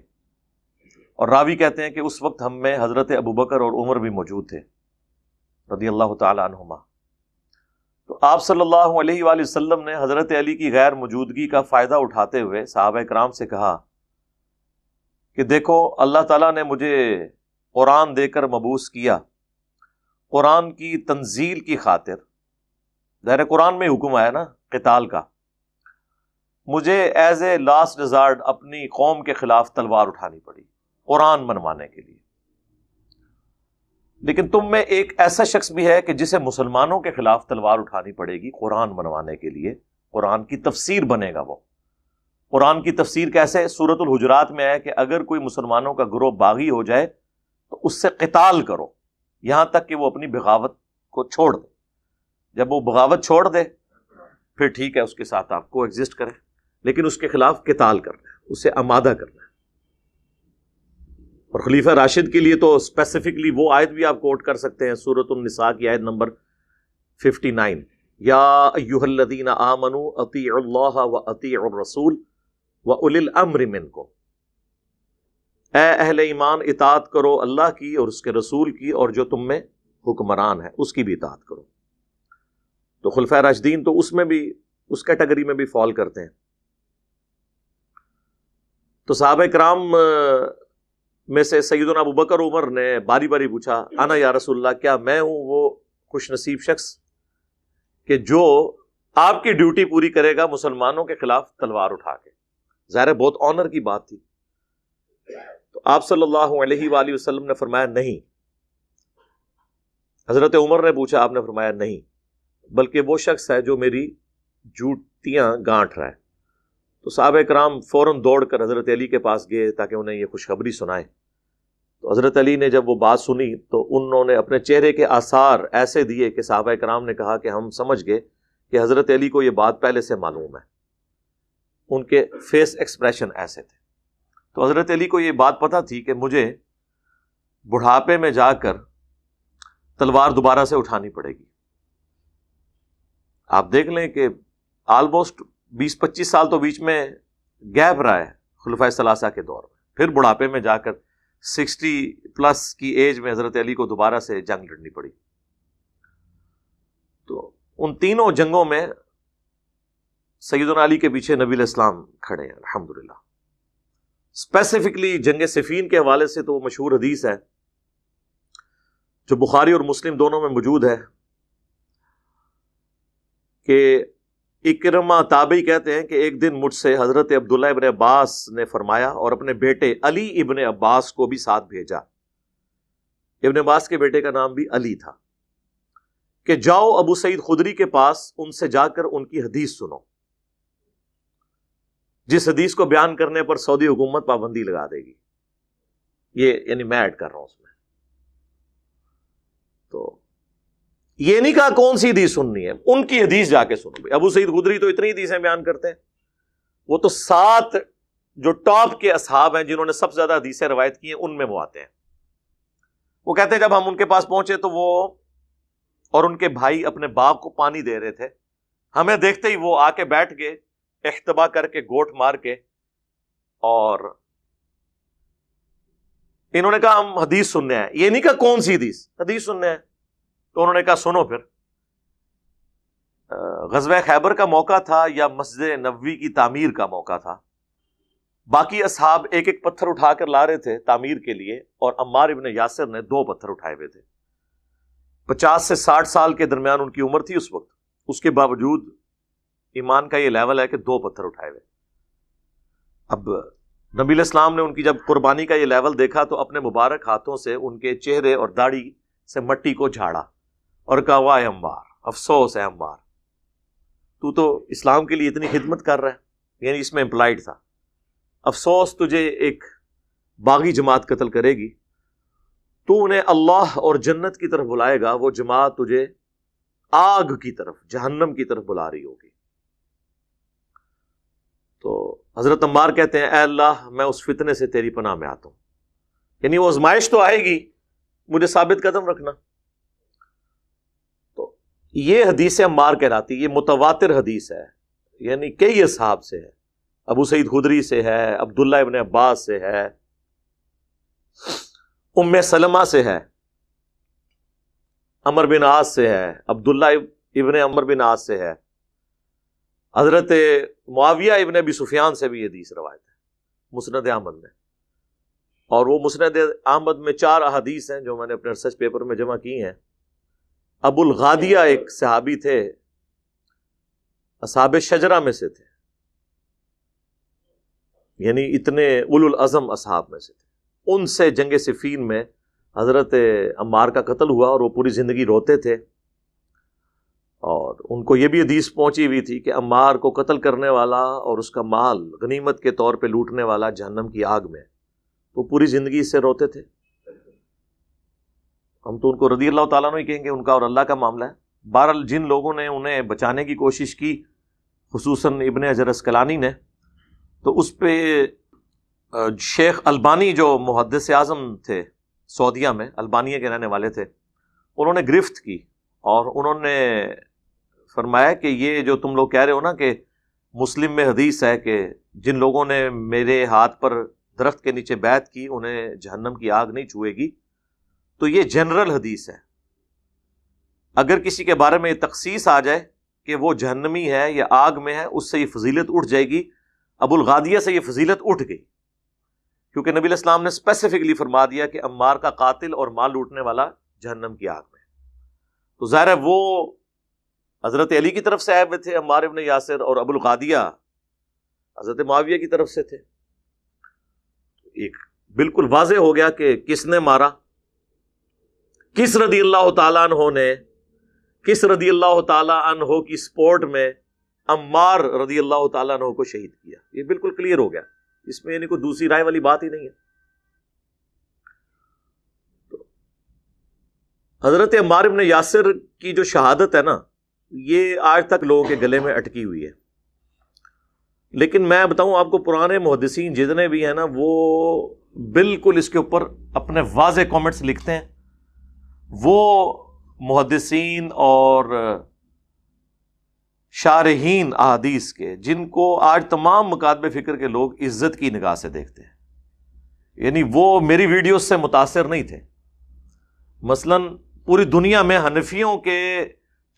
اور راوی کہتے ہیں کہ اس وقت ہم میں حضرت ابوبکر اور عمر بھی موجود تھے رضی اللہ تعالی عنہما۔ تو آپ صلی اللہ علیہ وآلہ وسلم نے حضرت علی کی غیر موجودگی کا فائدہ اٹھاتے ہوئے صحابہ کرام سے کہا کہ دیکھو اللہ تعالیٰ نے مجھے قرآن دے کر مبعوث کیا، قرآن کی تنزیل کی خاطر، ظاہر قرآن میں حکم آیا نا قتال کا، مجھے ایز اے لاسٹ ریزارٹ اپنی قوم کے خلاف تلوار اٹھانی پڑی قرآن منوانے کے لیے۔ لیکن تم میں ایک ایسا شخص بھی ہے کہ جسے مسلمانوں کے خلاف تلوار اٹھانی پڑے گی قرآن منوانے کے لیے، قرآن کی تفسیر بنے گا وہ۔ قرآن کی تفسیر کیسے؟ سورۃ الحجرات میں ہے کہ اگر کوئی مسلمانوں کا گروہ باغی ہو جائے تو اس سے قتال کرو یہاں تک کہ وہ اپنی بغاوت کو چھوڑ دے۔ جب وہ بغاوت چھوڑ دے پھر ٹھیک ہے، اس کے ساتھ آپ کو ایگزسٹ کریں، لیکن اس کے خلاف قتال کرنا ہے، اسے آمادہ کرنا ہے۔ اور خلیفہ راشد کے لیے تو اسپیسیفکلی وہ آیت بھی آپ کوٹ کر سکتے ہیں، سورۃ النساء کی آیت نمبر 59، یا ایھا الذین آمنوا اطیعوا اللہ واطیعوا الرسول واولی الامر منکم، اے اہل ایمان اطاعت کرو اللہ کی اور اس کے رسول کی، اور جو تم میں حکمران ہے اس کی بھی اطاعت کرو۔ تو خلفائے راشدین تو اس میں بھی، اس کیٹیگری میں بھی فال کرتے ہیں۔ تو صحابہ کرام میں سے سیدنا ابوبکر عمر نے باری باری پوچھا، انا یا رسول اللہ، کیا میں ہوں وہ خوش نصیب شخص کہ جو آپ کی ڈیوٹی پوری کرے گا مسلمانوں کے خلاف تلوار اٹھا کے؟ ظاہر بہت آنر کی بات تھی۔ تو آپ صلی اللہ علیہ وآلہ وسلم نے فرمایا نہیں۔ حضرت عمر نے پوچھا، آپ نے فرمایا نہیں۔ بلکہ وہ شخص ہے جو میری جوتیاں گانٹھ رہا ہے۔ تو صحابہ کرام فوراً دوڑ کر حضرت علی کے پاس گئے تاکہ انہیں یہ خوشخبری سنائے۔ تو حضرت علی نے جب وہ بات سنی تو انہوں نے اپنے چہرے کے آثار ایسے دیے کہ صحابہ کرام نے کہا کہ ہم سمجھ گئے کہ حضرت علی کو یہ بات پہلے سے معلوم ہے۔ ان کے فیس ایکسپریشن ایسے تھے۔ تو حضرت علی کو یہ بات پتہ تھی کہ مجھے بڑھاپے میں جا کر تلوار دوبارہ سے اٹھانی پڑے گی۔ آپ دیکھ لیں کہ آلموسٹ 20-25 سال تو بیچ میں گیپ رہا ہے خلفائے ثلاثہ کے دور میں، پھر بڑھاپے میں جا کر 60+ کی ایج میں حضرت علی کو دوبارہ سے جنگ لڑنی پڑی۔ تو ان تینوں جنگوں میں سیدنا علی کے پیچھے نبی علیہ السلام کھڑے ہیں الحمدللہ۔ اسپیسیفکلی جنگ صفین کے حوالے سے تو وہ مشہور حدیث ہے جو بخاری اور مسلم دونوں میں موجود ہے کہ اکرمہ تابعی کہتے ہیں کہ ایک دن مجھ سے حضرت عبداللہ ابن عباس نے فرمایا اور اپنے بیٹے علی ابن عباس کو بھی ساتھ بھیجا، ابن عباس کے بیٹے کا نام بھی علی تھا، کہ جاؤ ابو سعید خدری کے پاس، ان سے جا کر ان کی حدیث سنو، جس حدیث کو بیان کرنے پر سعودی حکومت پابندی لگا دے گی۔ یہ یعنی میں ایڈ کر رہا ہوں اس میں۔ تو یہ نہیں کہا کون سی حدیث سننی ہے، ان کی حدیث جا کے سنو۔ ابو سعید خدری تو اتنی حدیثیں بیان کرتے ہیں، وہ تو 7 جو ٹاپ کے اصحاب ہیں جنہوں نے سب سے زیادہ حدیثیں روایت کی ہیں ان میں وہ آتے ہیں۔ وہ کہتے ہیں جب ہم ان کے پاس پہنچے تو وہ اور ان کے بھائی اپنے باغ کو پانی دے رہے تھے، ہمیں دیکھتے ہی وہ آ کے بیٹھ گئے، احتبا کر کے گوٹ مار کے، اور انہوں نے کہا ہم حدیث سننے ہیں۔ یہ نہیں کہا کون سی حدیث سننے ہیں، تو انہوں نے کہا سنو پھر۔ غزوہ خیبر کا موقع تھا یا مسجد نبوی کی تعمیر کا موقع تھا، باقی اصحاب ایک ایک پتھر اٹھا کر لا رہے تھے تعمیر کے لیے، اور عمار ابن یاسر نے 2 پتھر اٹھائے ہوئے تھے۔ 50 سے 60 سال کے درمیان ان کی عمر تھی اس وقت، اس کے باوجود ایمان کا یہ لیول ہے کہ 2 پتھر اٹھائے ہوئے۔ اب نبی علیہ السلام نے ان کی جب قربانی کا یہ لیول دیکھا تو اپنے مبارک ہاتھوں سے ان کے چہرے اور داڑھی سے مٹی کو جھاڑا اور کہا واہ عمار، افسوس ہے عمار، تو اسلام کے لیے اتنی خدمت کر رہا ہے، یعنی اس میں امپلائڈ تھا، افسوس تجھے ایک باغی جماعت قتل کرے گی، تو انہیں اللہ اور جنت کی طرف بلائے گا، وہ جماعت تجھے آگ کی طرف، جہنم کی طرف بلا رہی ہوگی۔ تو حضرت عمار کہتے ہیں اے اللہ میں اس فتنے سے تیری پناہ میں آتا ہوں، یعنی وہ آزمائش تو آئے گی، مجھے ثابت قدم رکھنا۔ تو یہ حدیث عمار کہلاتی، یہ متواتر حدیث ہے، یعنی کئی اصحاب سے ہے، ابو سعید خدری سے ہے، عبداللہ ابن عباس سے ہے، ام سلمہ سے ہے، عمر بن عاص سے ہے، عبداللہ ابن عمر بن عاص سے ہے، حضرت معاویہ ابن ابی سفیان سے بھی یہ حدیث روایت ہے مسند احمد میں، اور وہ مسند احمد میں 4 احادیث ہیں جو میں نے اپنے ریسرچ پیپر میں جمع کی ہیں۔ ابو الغادیہ ایک صحابی تھے، اصحاب شجرہ میں سے تھے، یعنی اتنے اولو العزم اصحاب میں سے تھے، ان سے جنگ صفین میں حضرت عمار کا قتل ہوا اور وہ پوری زندگی روتے تھے، اور ان کو یہ بھی حدیث پہنچی ہوئی تھی کہ عمار کو قتل کرنے والا اور اس کا مال غنیمت کے طور پہ لوٹنے والا جہنم کی آگ میں، تو پوری زندگی اس سے روتے تھے۔ ہم تو ان کو رضی اللہ تعالیٰ عنہ ہی کہیں گے، ان کا اور اللہ کا معاملہ ہے۔ بہرحال جن لوگوں نے انہیں بچانے کی کوشش کی، خصوصاً ابن حجر اسقلانی نے، تو اس پہ شیخ البانی جو محدث اعظم تھے سعودیہ میں، البانیہ کے رہنے والے تھے، انہوں نے گرفت کی اور انہوں نے فرمایا کہ یہ جو تم لوگ کہہ رہے ہو نا کہ مسلم میں حدیث ہے کہ جن لوگوں نے میرے ہاتھ پر درخت کے نیچے بیعت کی انہیں جہنم کی آگ نہیں چھوئے گی، تو یہ جنرل حدیث ہے، اگر کسی کے بارے میں یہ تخصیص آ جائے کہ وہ جہنمی ہے یا آگ میں ہے، اس سے یہ فضیلت اٹھ جائے گی۔ ابو الغادیہ سے یہ فضیلت اٹھ گئی، کیونکہ نبی علیہ السلام نے اسپیسیفکلی فرما دیا کہ عمار کا قاتل اور مال لوٹنے والا جہنم کی آگ میں۔ تو ظاہر ہے وہ حضرت علی کی طرف سے آئے ہوئے تھے عمار ابن یاسر، اور ابو الغادیہ حضرت معاویہ کی طرف سے تھے۔ ایک بالکل واضح ہو گیا کہ کس نے مارا، کس رضی اللہ تعالیٰ عنہ نے کس رضی اللہ تعالی عنہ کی سپورٹ میں عمار رضی اللہ تعالیٰ عنہ کو شہید کیا. یہ بالکل کلیئر ہو گیا, اس میں یعنی کوئی دوسری رائے والی بات ہی نہیں ہے. تو حضرت عمار بن یاسر کی جو شہادت ہے نا, یہ آج تک لوگوں کے گلے میں اٹکی ہوئی ہے. لیکن میں بتاؤں آپ کو, پرانے محدثین جتنے بھی ہیں نا, وہ بالکل اس کے اوپر اپنے واضح کامنٹس لکھتے ہیں. وہ محدثین اور شارحین احادیث کے جن کو آج تمام مکاتب فکر کے لوگ عزت کی نگاہ سے دیکھتے ہیں, یعنی وہ میری ویڈیوز سے متاثر نہیں تھے. مثلاً پوری دنیا میں حنفیوں کے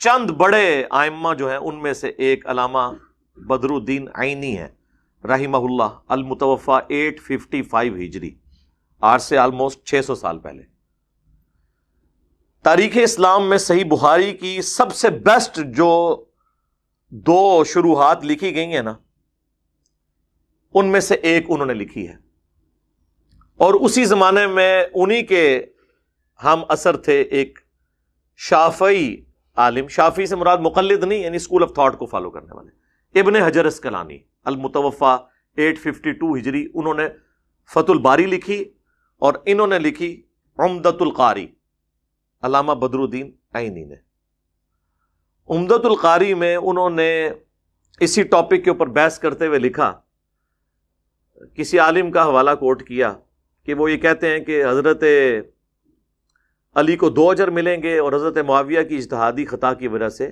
چند بڑے ائمہ جو ہیں, ان میں سے ایک علامہ بدر الدین عینی ہے رحمہ اللہ, المتوفا 855 ہجری, آج سے آلموسٹ 600 سال پہلے. تاریخ اسلام میں صحیح بخاری کی سب سے بیسٹ جو 2 شروحات لکھی گئی ہیں نا, ان میں سے ایک انہوں نے لکھی ہے. اور اسی زمانے میں انہی کے ہم اثر تھے ایک شافعی عالم, شافعی سے مراد مقلد نہیں, یعنی اسکول آف تھاٹ کو فالو کرنے والے, ابن حجر اسقلانی المتوفا 852 ہجری. انہوں نے فتح الباری لکھی, اور انہوں نے لکھی عمدۃ القاری, علامہ بدر الدین عینی نے. عمدۃ القاری میں انہوں نے اسی ٹاپک کے اوپر بحث کرتے ہوئے لکھا, کسی عالم کا حوالہ کوٹ کیا کہ وہ یہ کہتے ہیں کہ حضرت علی کو 2 اجر ملیں گے, اور حضرت معاویہ کی اجتہادی خطا کی وجہ سے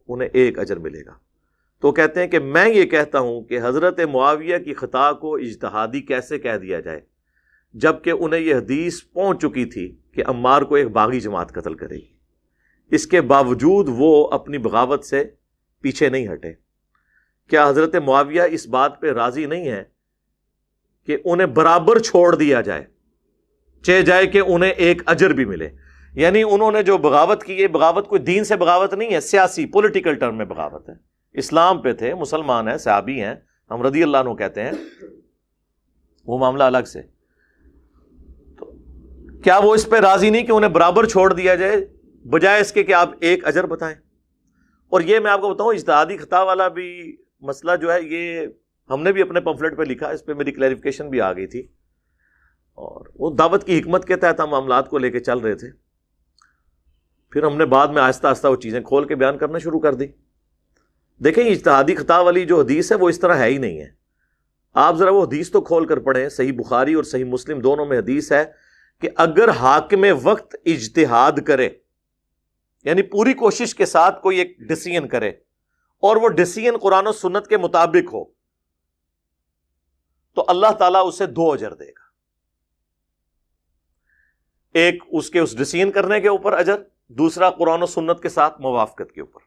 انہیں 1 اجر ملے گا. تو کہتے ہیں کہ میں یہ کہتا ہوں کہ حضرت معاویہ کی خطا کو اجتہادی کیسے کہہ دیا جائے, جبکہ انہیں یہ حدیث پہنچ چکی تھی کہ عمار کو ایک باغی جماعت قتل کرے گی. اس کے باوجود وہ اپنی بغاوت سے پیچھے نہیں ہٹے. کیا حضرت معاویہ اس بات پہ راضی نہیں ہے کہ انہیں برابر چھوڑ دیا جائے, چاہے جائے کہ انہیں 1 اجر بھی ملے؟ یعنی انہوں نے جو بغاوت کی, یہ بغاوت کوئی دین سے بغاوت نہیں ہے, سیاسی پولیٹیکل ٹرم میں بغاوت ہے. اسلام پہ تھے, مسلمان ہیں, صحابی ہیں, ہم رضی اللہ عنہ کہتے ہیں, وہ معاملہ الگ سے. تو کیا وہ اس پہ راضی نہیں کہ انہیں برابر چھوڑ دیا جائے, بجائے اس کے کہ آپ 1 اجر بتائیں؟ اور یہ میں آپ کو بتاؤں, اجتہادی خطا والا بھی مسئلہ جو ہے, یہ ہم نے بھی اپنے پمفلٹ پہ لکھا, اس پہ میری کلیریفیکیشن بھی آ گئی تھی, اور وہ دعوت کی حکمت کے تحت ہم معاملات کو لے کے چل رہے تھے. پھر ہم نے بعد میں آہستہ آہستہ وہ چیزیں کھول کے بیان کرنا شروع کر دی. دیکھیں, اجتہادی خطا والی جو حدیث ہے وہ اس طرح ہے ہی نہیں ہے. آپ ذرا وہ حدیث تو کھول کر پڑھیں, صحیح بخاری اور صحیح مسلم دونوں میں حدیث ہے کہ اگر حاکم وقت اجتہاد کرے, یعنی پوری کوشش کے ساتھ کوئی ایک ڈیسیژن کرے, اور وہ ڈیسیژن قرآن و سنت کے مطابق ہو, تو اللہ تعالیٰ اسے 2 اجر دے گا. ایک اس کے اس ڈیسیژن کرنے کے اوپر اجر, دوسرا قرآن و سنت کے ساتھ موافقت کے اوپر.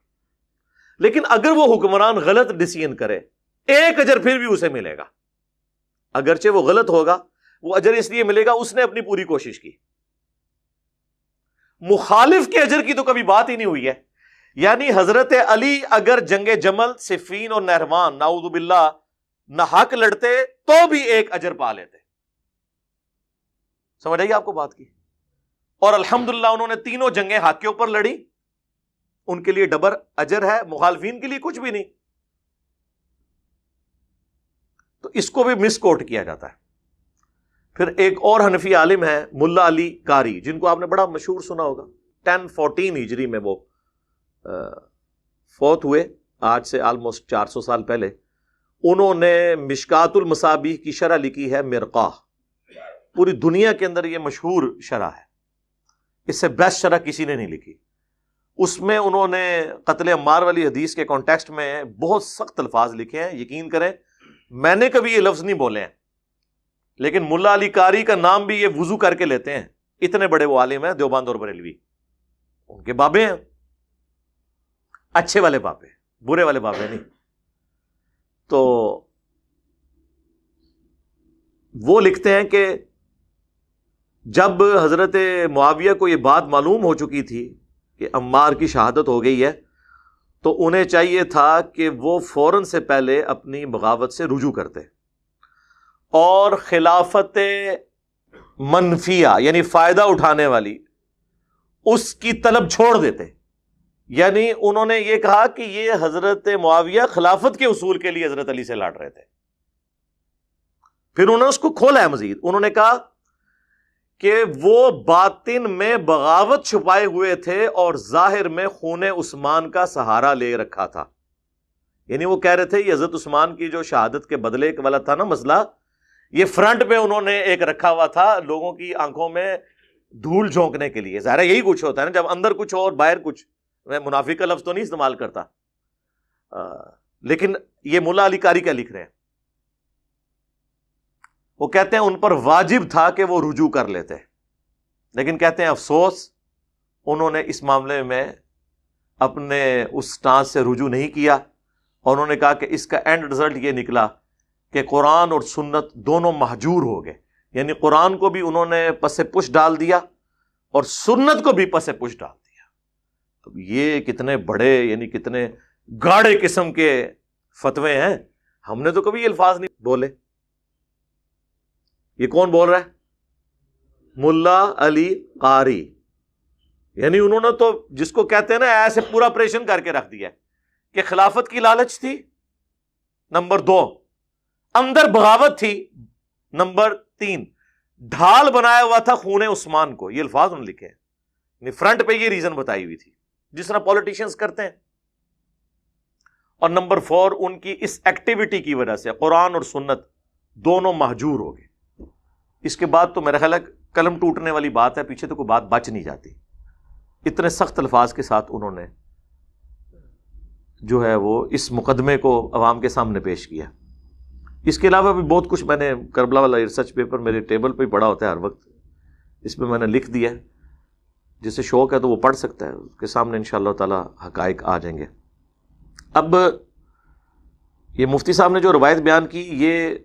لیکن اگر وہ حکمران غلط ڈیسیژن کرے, 1 اجر پھر بھی اسے ملے گا, اگرچہ وہ غلط ہوگا. وہ اجر اس لیے ملے گا اس نے اپنی پوری کوشش کی. مخالف کے اجر کی تو کبھی بات ہی نہیں ہوئی ہے. یعنی حضرت علی اگر جنگ جمل, صفین اور نہروان نعوذ باللہ نہ حق لڑتے تو بھی 1 اجر پا لیتے. سمجھ آئیے آپ کو بات کی؟ اور الحمدللہ انہوں نے تینوں جنگیں حق کے اوپر لڑی, ان کے لیے ڈبل اجر ہے, مخالفین کے لیے کچھ بھی نہیں. تو اس کو بھی مس کوٹ کیا جاتا ہے. پھر ایک اور حنفی عالم ہے ملا علی قاری, جن کو آپ نے بڑا مشہور سنا ہوگا. 1014 ہجری میں وہ فوت ہوئے, آج سے آلموسٹ 400 سال پہلے. انہوں نے مشکات المصابیح کی شرح لکھی ہے, مرقاہ. پوری دنیا کے اندر یہ مشہور شرح ہے, اس سے بیسٹ شرح کسی نے نہیں لکھی. اس میں انہوں نے قتل عمار والی حدیث کے کانٹیکسٹ میں بہت سخت الفاظ لکھے ہیں. یقین کریں میں نے کبھی یہ لفظ نہیں بولے ہیں, لیکن ملا علی قاری کا نام بھی یہ وضو کر کے لیتے ہیں. اتنے بڑے وہ عالم ہیں, دیوبند اور بریلوی. ان کے بابے ہیں, اچھے والے بابے, برے والے بابے نہیں. تو وہ لکھتے ہیں کہ جب حضرت معاویہ کو یہ بات معلوم ہو چکی تھی کہ عمار کی شہادت ہو گئی ہے, تو انہیں چاہیے تھا کہ وہ فوراً سے پہلے اپنی بغاوت سے رجوع کرتے اور خلافت منفیہ یعنی فائدہ اٹھانے والی اس کی طلب چھوڑ دیتے. یعنی انہوں نے یہ کہا کہ یہ حضرت معاویہ خلافت کے اصول کے لیے حضرت علی سے لڑ رہے تھے. پھر انہوں نے اس کو کھولا ہے مزید. انہوں نے کہا کہ وہ باطن میں بغاوت چھپائے ہوئے تھے اور ظاہر میں خون عثمان کا سہارا لے رکھا تھا. یعنی وہ کہہ رہے تھے یہ حضرت عثمان کی جو شہادت کے بدلے والا تھا نا مسئلہ، یہ فرنٹ پہ انہوں نے ایک رکھا ہوا تھا لوگوں کی آنکھوں میں دھول جھونکنے کے لیے. ظاہر یہی کچھ ہوتا ہے نا، جب اندر کچھ اور باہر کچھ. میں منافق کا لفظ تو نہیں استعمال کرتا، لیکن یہ ملا علی قاری کیا لکھ رہے ہیں. وہ کہتے ہیں ان پر واجب تھا کہ وہ رجوع کر لیتے، لیکن کہتے ہیں افسوس انہوں نے اس معاملے میں اپنے اس سٹانس سے رجوع نہیں کیا، اور انہوں نے کہا کہ اس کا اینڈ رزلٹ یہ نکلا کہ قرآن اور سنت دونوں مہجور ہو گئے. یعنی قرآن کو بھی انہوں نے پس پش ڈال دیا اور سنت کو بھی پس پش ڈال دیا. اب یہ کتنے بڑے، یعنی کتنے گاڑے قسم کے فتوے ہیں. ہم نے تو کبھی یہ الفاظ نہیں بولے. یہ کون بول رہا ہے؟ ملا علی قاری. یعنی انہوں نے تو جس کو کہتے ہیں نا ایسے پورا آپریشن کر کے رکھ دیا کہ خلافت کی لالچ تھی، نمبر 2 اندر بغاوت تھی، نمبر 3 ڈھال بنایا ہوا تھا خون عثمان کو. یہ الفاظ انہوں نے لکھے ہیں. یعنی فرنٹ پہ یہ ریزن بتائی ہوئی تھی جس طرح پولیٹیشینز کرتے ہیں. اور نمبر 4 ان کی اس ایکٹیویٹی کی وجہ سے قرآن اور سنت دونوں مہجور ہو گئے. اس کے بعد تو میرا خیال ہے قلم ٹوٹنے والی بات ہے، پیچھے تو کوئی بات بچ نہیں جاتی. اتنے سخت الفاظ کے ساتھ انہوں نے جو ہے وہ اس مقدمے کو عوام کے سامنے پیش کیا. اس کے علاوہ بھی بہت کچھ میں نے کربلا والا ریسرچ پیپر میرے ٹیبل پہ ہی پڑھا ہوتا ہے ہر وقت. اس میں نے لکھ دیا ہے، جسے شوق ہے تو وہ پڑھ سکتا ہے. اس کے سامنے انشاءاللہ تعالی حقائق آ جائیں گے. اب یہ مفتی صاحب نے جو روایت بیان کی یہ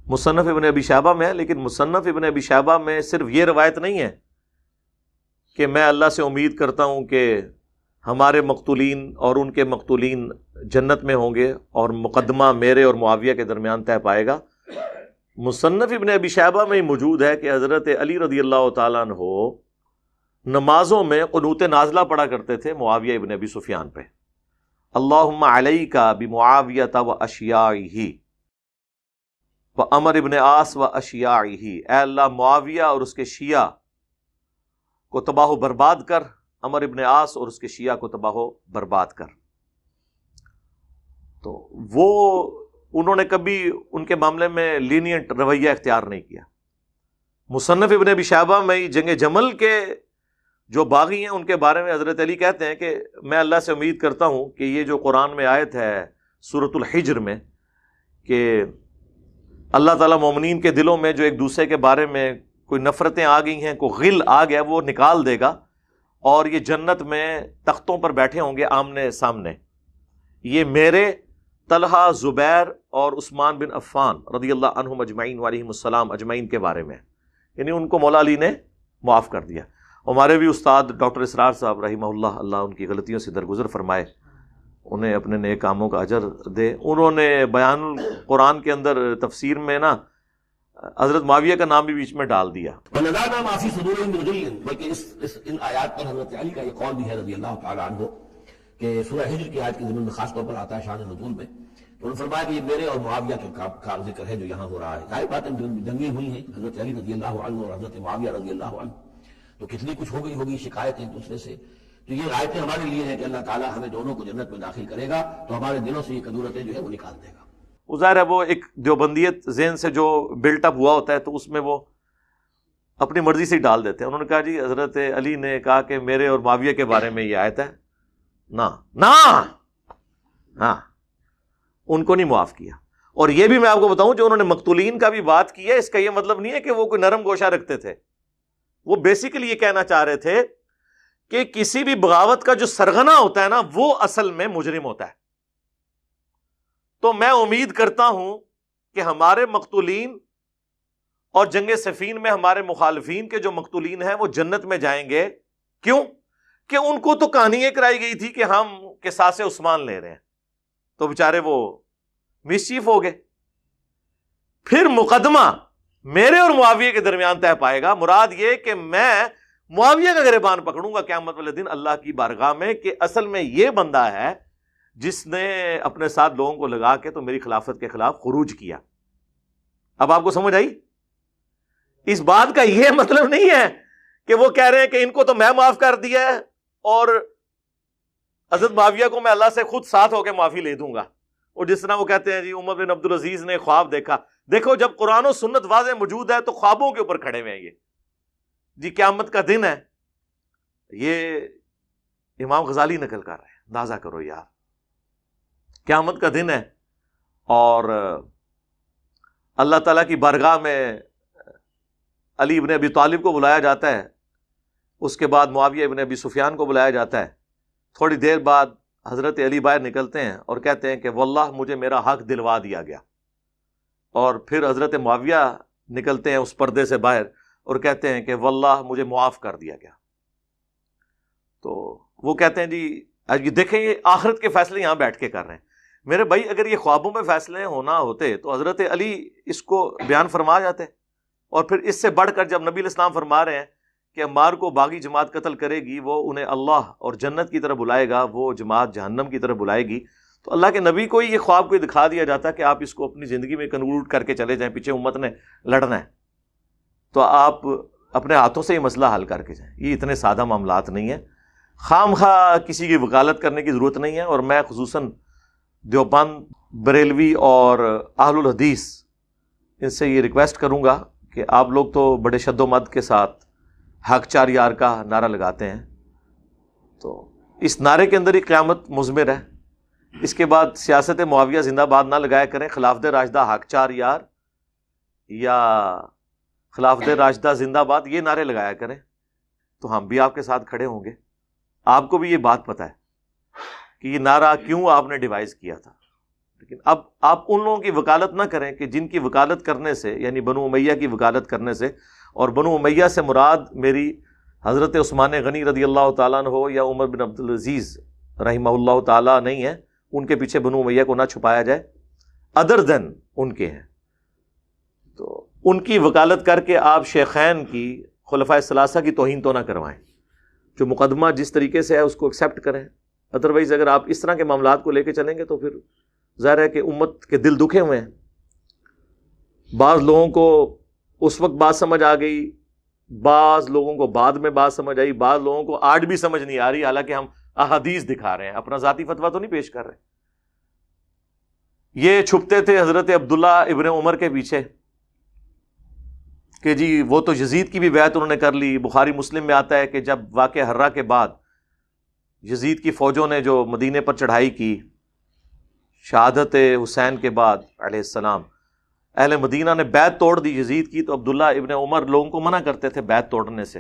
مصنف ابن ابی شیبہ میں ہے، لیکن مصنف ابن ابی شیبہ میں صرف یہ روایت نہیں ہے کہ میں اللہ سے امید کرتا ہوں کہ ہمارے مقتولین اور ان کے مقتولین جنت میں ہوں گے اور مقدمہ میرے اور معاویہ کے درمیان طے پائے گا. مصنف ابن ابی شیبہ میں ہی موجود ہے کہ حضرت علی رضی اللہ تعالیٰ عنہ نمازوں میں قنوت نازلہ پڑھا کرتے تھے معاویہ ابن ابی سفیان پہ. اللہم علیک بمعاویۃ و اشیاعہ و عمر ابن عاص و اشیاعہ. اے اللہ معاویہ اور اس کے شیعہ کو تباہ و برباد کر، عمر ابن عاص اور اس کے شیعہ کو تباہ و برباد کر. تو وہ انہوں نے کبھی ان کے معاملے میں لینینٹ رویہ اختیار نہیں کیا. مصنف ابن ابی شیبہ میں جنگ جمل کے جو باغی ہیں ان کے بارے میں حضرت علی کہتے ہیں کہ میں اللہ سے امید کرتا ہوں کہ یہ جو قرآن میں آیت ہے سورۃ الحجر میں کہ اللہ تعالیٰ مومنین کے دلوں میں جو ایک دوسرے کے بارے میں کوئی نفرتیں آ گئی ہیں، کوئی غل آ گیا، وہ نکال دے گا اور یہ جنت میں تختوں پر بیٹھے ہوں گے آمنے سامنے. یہ میرے، طلحہ، زبیر اور عثمان بن عفان رضی اللہ عنہم اجمعین وعلیہم السلام اجمعین کے بارے میں. یعنی ان کو مولا علی نے معاف کر دیا. ہمارے بھی استاد ڈاکٹر اسرار صاحب رحمہ اللہ، اللہ ان کی غلطیوں سے درگزر فرمائے، انہیں اپنے نیک کاموں کا اجر دے. انہوں نے بیان القرآن کے اندر تفسیر میں نا حضرت معاویہ کا نام بھی بیچ میں ڈال دیا. وَنَزَعْنَا مَا فِي صُدُورِهِم مِّن غِلٍّ، بلکہ ان آیات پر حضرت علی کا یہ قول بھی ہے رضی اللہ تعالیٰ عنہ کہ سورہ ہجر کی آیت کے ضمن میں خاص طور پر آتا ہے شان نزول میں. تو انہوں نے فرمایا کہ یہ میرے اور معاویہ کا ذکر ہے جو یہاں ہو رہا ہے. ظاہر بات ہے جنگیں ہوئی ہیں حضرت علی رضی اللہ عنہ اور حضرت معاویہ رضی اللہ عنہ، تو کتنی کچھ ہو گئی ہوگی شکایت ایک دوسرے سے. تو یہ آیتیں ہمارے لیے ہیں کہ اللہ تعالیٰ ہمیں دونوں کو جنت میں داخل کرے گا تو ہمارے دلوں سے یہ کدورتیں جو ہے وہ نکال دے گا. وہ ظاہر ہے وہ ایک دیوبندیت ذہن سے جو بلٹ اپ ہوا ہوتا ہے تو اس میں وہ اپنی مرضی سے ہی ڈال دیتے ہیں. انہوں نے کہا جی حضرت علی نے کہا کہ میرے اور معاویہ کے بارے میں یہ آیت ہے، نہ ہاں ان کو نہیں معاف کیا. اور یہ بھی میں آپ کو بتاؤں جو انہوں نے مقتولین کا بھی بات کی ہے، اس کا یہ مطلب نہیں ہے کہ وہ کوئی نرم گوشہ رکھتے تھے. وہ بیسیکلی یہ کہنا چاہ رہے تھے کہ کسی بھی بغاوت کا جو سرغنہ ہوتا ہے نا وہ اصل میں مجرم ہوتا ہے. تو میں امید کرتا ہوں کہ ہمارے مقتولین اور جنگ صفین میں ہمارے مخالفین کے جو مقتولین ہیں وہ جنت میں جائیں گے. کیوں؟ کہ ان کو تو کہانی یہ کرائی گئی تھی کہ ہم قصاص عثمان لے رہے ہیں، تو بیچارے وہ مسچیف ہو گئے. پھر مقدمہ میرے اور معاویہ کے درمیان طے پائے گا. مراد یہ کہ میں معاویہ کا گریبان پکڑوں گا قیامت والے دن اللہ کی بارگاہ میں کہ اصل میں یہ بندہ ہے جس نے اپنے ساتھ لوگوں کو لگا کے تو میری خلافت کے خلاف خروج کیا. اب آپ کو سمجھ آئی؟ اس بات کا یہ مطلب نہیں ہے کہ وہ کہہ رہے ہیں کہ ان کو تو میں معاف کر دیا ہے اور حضرت معاویہ کو میں اللہ سے خود ساتھ ہو کے معافی لے دوں گا. اور جس طرح وہ کہتے ہیں جی عمر بن عبدالعزیز نے خواب دیکھا. دیکھو جب قرآن و سنت واضح موجود ہے تو خوابوں کے اوپر کھڑے ہوئے ہیں. یہ جی قیامت کا دن ہے، یہ امام غزالی نقل کر رہے ہیں. اندازہ کرو یار، قیامت کا دن ہے اور اللہ تعالیٰ کی بارگاہ میں علی ابن ابی طالب کو بلایا جاتا ہے، اس کے بعد معاویہ ابن ابی سفیان کو بلایا جاتا ہے. تھوڑی دیر بعد حضرت علی باہر نکلتے ہیں اور کہتے ہیں کہ واللہ مجھے میرا حق دلوا دیا گیا. اور پھر حضرت معاویہ نکلتے ہیں اس پردے سے باہر اور کہتے ہیں کہ واللہ مجھے معاف کر دیا گیا. تو وہ کہتے ہیں جی دیکھیں یہ آخرت کے فیصلے یہاں بیٹھ کے کر رہے ہیں. میرے بھائی اگر یہ خوابوں میں فیصلے ہونا ہوتے تو حضرت علی اس کو بیان فرما جاتے. اور پھر اس سے بڑھ کر جب نبی علیہ السلام فرما رہے ہیں کہ عمار کو باغی جماعت قتل کرے گی، وہ انہیں اللہ اور جنت کی طرف بلائے گا، وہ جماعت جہنم کی طرف بلائے گی، تو اللہ کے نبی کو یہ خواب کو دکھا دیا جاتا کہ آپ اس کو اپنی زندگی میں کنکلوڈ کر کے چلے جائیں، پیچھے امت نے لڑنا ہے تو آپ اپنے ہاتھوں سے یہ مسئلہ حل کر کے جائیں. یہ اتنے سادہ معاملات نہیں ہیں. خام خواہ کسی کی وکالت کرنے کی ضرورت نہیں ہے. اور میں خصوصاً دیوبند، بریلوی اور اہل الحدیث ان سے یہ ریکویسٹ کروں گا کہ آپ لوگ تو بڑے شد و مد کے ساتھ حق چار یار کا نعرہ لگاتے ہیں، تو اس نعرے کے اندر ہی قیامت مضمر ہے. اس کے بعد سیاست معاویہ زندہ باد نہ لگایا کریں، خلافت راشدہ حق چار یار یا خلافت راشدہ زندہ باد یہ نعرے لگایا کریں تو ہم بھی آپ کے ساتھ کھڑے ہوں گے. آپ کو بھی یہ بات پتہ ہے کہ یہ نعرہ کیوں آپ نے ڈیوائز کیا تھا. لیکن اب آپ ان لوگوں کی وکالت نہ کریں کہ جن کی وکالت کرنے سے، یعنی بنو امیہ کی وکالت کرنے سے، اور بنو امیہ سے مراد میری حضرت عثمان غنی رضی اللہ تعالیٰ عنہ ہو یا عمر بن عبدالعزیز رحمہ اللہ تعالیٰ نہیں ہے. ان کے پیچھے بنو امیہ کو نہ چھپایا جائے، ادر دین ان کے ہیں. تو ان کی وکالت کر کے آپ شیخین کی، خلفائے ثلاثہ کی توہین تو نہ کروائیں. جو مقدمہ جس طریقے سے ہے اس کو ایکسیپٹ کریں. ادروائز اگر آپ اس طرح کے معاملات کو لے کے چلیں گے تو پھر ظاہر ہے کہ امت کے دل دکھے ہوئے ہیں. بعض لوگوں کو اس وقت بات سمجھ آ گئی، بعض لوگوں کو بعد میں بات سمجھ آئی، بعض لوگوں کو آج بھی سمجھ نہیں آ رہی، حالانکہ ہم احادیث دکھا رہے ہیں، اپنا ذاتی فتویٰ تو نہیں پیش کر رہے. یہ چھپتے تھے حضرت عبداللہ ابن عمر کے پیچھے کہ جی وہ تو یزید کی بھی بیعت انہوں نے کر لی. بخاری مسلم میں آتا ہے کہ جب واقعہ ہرہ کے بعد یزید کی فوجوں نے جو مدینے پر چڑھائی کی شہادت حسین کے بعد علیہ السلام، اہل مدینہ نے بیعت توڑ دی یزید کی، تو عبداللہ ابن عمر لوگوں کو منع کرتے تھے بیعت توڑنے سے.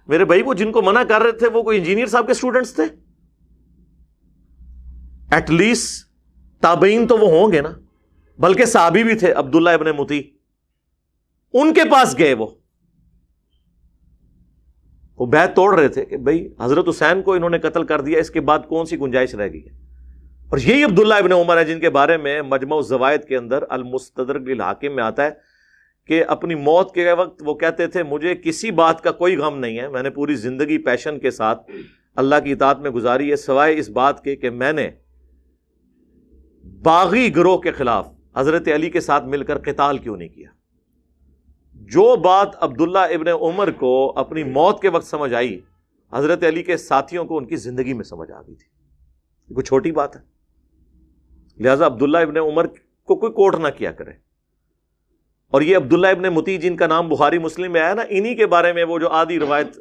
میرے بھائی وہ جن کو منع کر رہے تھے وہ کوئی انجینئر صاحب کے اسٹوڈنٹس تھے؟ ایٹ لیسٹ تابعین تو وہ ہوں گے نا، بلکہ صحابی بھی تھے. عبداللہ ابن متی ان کے پاس گئے، وہ بیعت توڑ رہے تھے کہ بھائی حضرت حسین کو انہوں نے قتل کر دیا، اس کے بعد کون سی گنجائش رہ گئی ہے. اور یہی عبداللہ ابن عمر ہے جن کے بارے میں مجمع الزوائد کے اندر المستدرک للحاکم میں آتا ہے کہ اپنی موت کے وقت وہ کہتے تھے مجھے کسی بات کا کوئی غم نہیں ہے، میں نے پوری زندگی پیشن کے ساتھ اللہ کی اطاعت میں گزاری ہے، سوائے اس بات کے کہ میں نے باغی گروہ کے خلاف حضرت علی کے ساتھ مل کر قتال کیوں نہیں کیا. جو بات عبداللہ ابن عمر کو اپنی موت کے وقت سمجھ آئی، حضرت علی کے ساتھیوں کو ان کی زندگی میں سمجھ آ گئی تھی. یہ کوئی چھوٹی بات ہے. لہذا عبداللہ ابن عمر کو کوئی کوٹ نہ کیا کرے. اور یہ عبداللہ ابن متی جن کا نام بخاری مسلم میں آیا نا، انہی کے بارے میں وہ جو آدھی روایت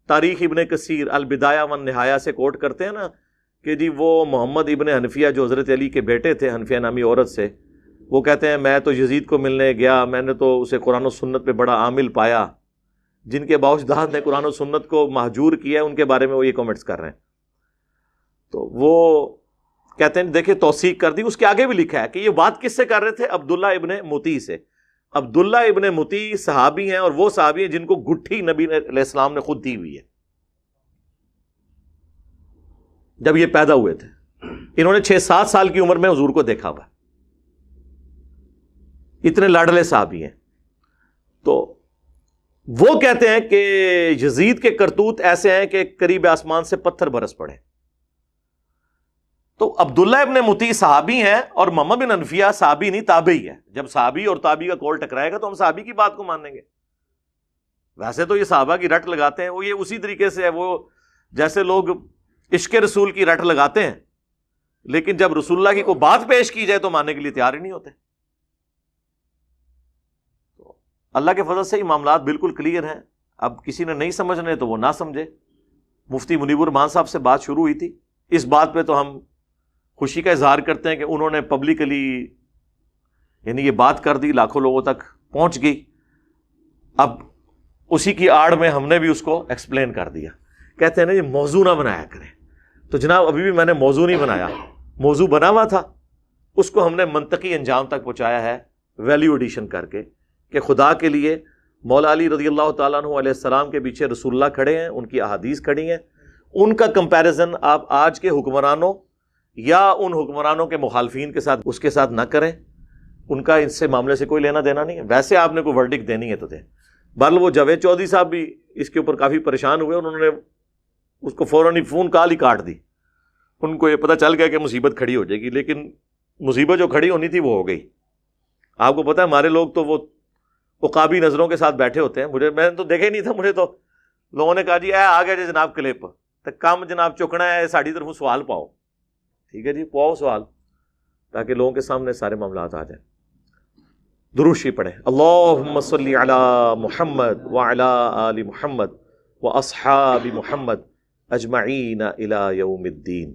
تاریخ ابن کثیر البدایہ والنہایہ سے کوٹ کرتے ہیں نا کہ جی وہ محمد ابن حنفیہ جو حضرت علی کے بیٹے تھے، حنفیہ نامی عورت سے، وہ کہتے ہیں میں تو یزید کو ملنے گیا، میں نے تو اسے قرآن و سنت پہ بڑا عامل پایا. جن کے باوجداد نے قرآن و سنت کو مہجور کیا ہے ان کے بارے میں وہ یہ کمنٹس کر رہے ہیں. تو وہ کہتے ہیں دیکھیں توثیق کر دی. اس کے آگے بھی لکھا ہے کہ یہ بات کس سے کر رہے تھے؟ عبداللہ ابن متی سے. عبداللہ ابن متی صحابی ہیں، اور وہ صحابی ہیں جن کو گٹھی نبی علیہ السلام نے خود دی ہوئی ہے جب یہ پیدا ہوئے تھے. انہوں نے 6-7 سال کی عمر میں حضور کو دیکھا ہوا. اتنے لاڈلے صحابی ہیں. تو وہ کہتے ہیں کہ یزید کے کرتوت ایسے ہیں کہ قریب آسمان سے پتھر برس پڑے. تو عبداللہ ابن مطیع صحابی ہیں اور محمد بن انفیہ صحابی نہیں تابعی ہے. جب صحابی اور تابعی کا کول ٹکرائے گا تو ہم صحابی کی بات کو مانیں گے. ویسے تو یہ صحابہ کی رٹ لگاتے ہیں, وہ یہ اسی طریقے سے ہے, وہ جیسے لوگ عشق رسول کی رٹ لگاتے ہیں لیکن جب رسول اللہ کی کوئی بات پیش کی جائے تو ماننے کے لیے تیار ہی نہیں ہوتے. تو اللہ کے فضل سے ہی معاملات بالکل کلیئر ہیں. اب کسی نے نہیں سمجھنے تو وہ نہ سمجھے. مفتی منیب الرحمان صاحب سے بات شروع ہوئی تھی, اس بات پہ تو ہم خوشی کا اظہار کرتے ہیں کہ انہوں نے پبلکلی یعنی یہ بات کر دی, لاکھوں لوگوں تک پہنچ گئی. اب اسی کی آڑ میں ہم نے بھی اس کو ایکسپلین کر دیا. کہتے ہیں نا یہ موضوع نہ بنایا کریں, تو جناب ابھی بھی میں نے موضوع نہیں بنایا, موضوع بنا ہوا تھا, اس کو ہم نے منطقی انجام تک پہنچایا ہے ویلیو ایڈیشن کر کے کہ خدا کے لیے مولا علی رضی اللہ تعالیٰ عنہ علیہ السلام کے پیچھے رسول اللہ کھڑے ہیں, ان کی احادیث کھڑی ہیں, ان کا کمپیریزن آپ آج کے حکمرانوں یا ان حکمرانوں کے مخالفین کے ساتھ اس کے ساتھ نہ کریں. ان کا اس سے معاملے سے کوئی لینا دینا نہیں ہے. ویسے آپ نے کوئی ورڈکٹ دینی ہے تو دیں. بہرحال وہ جاوید چودھری صاحب بھی اس کے اوپر کافی پریشان ہوئے, انہوں نے اس کو فوراً فون کال ہی کاٹ دی. ان کو یہ پتہ چل گیا کہ مصیبت کھڑی ہو جائے گی, لیکن مصیبت جو کھڑی ہونی تھی وہ ہو گئی. آپ کو پتہ ہے ہمارے لوگ تو وہ عقابی نظروں کے ساتھ بیٹھے ہوتے ہیں. میں نے تو دیکھا ہی نہیں تھا, مجھے تو لوگوں نے کہا جی آ گیا جی جناب کلپ, تو کام جناب چکنا ہے ساڑی طرف سوال پاؤ. ٹھیک ہے جی, پاؤ سوال تاکہ لوگوں کے سامنے سارے معاملات آ جائیں. درود شریف پڑھیں. اللہم صلی علی محمد وعلی آل محمد واصحاب محمد اجمعین الی یوم الدین.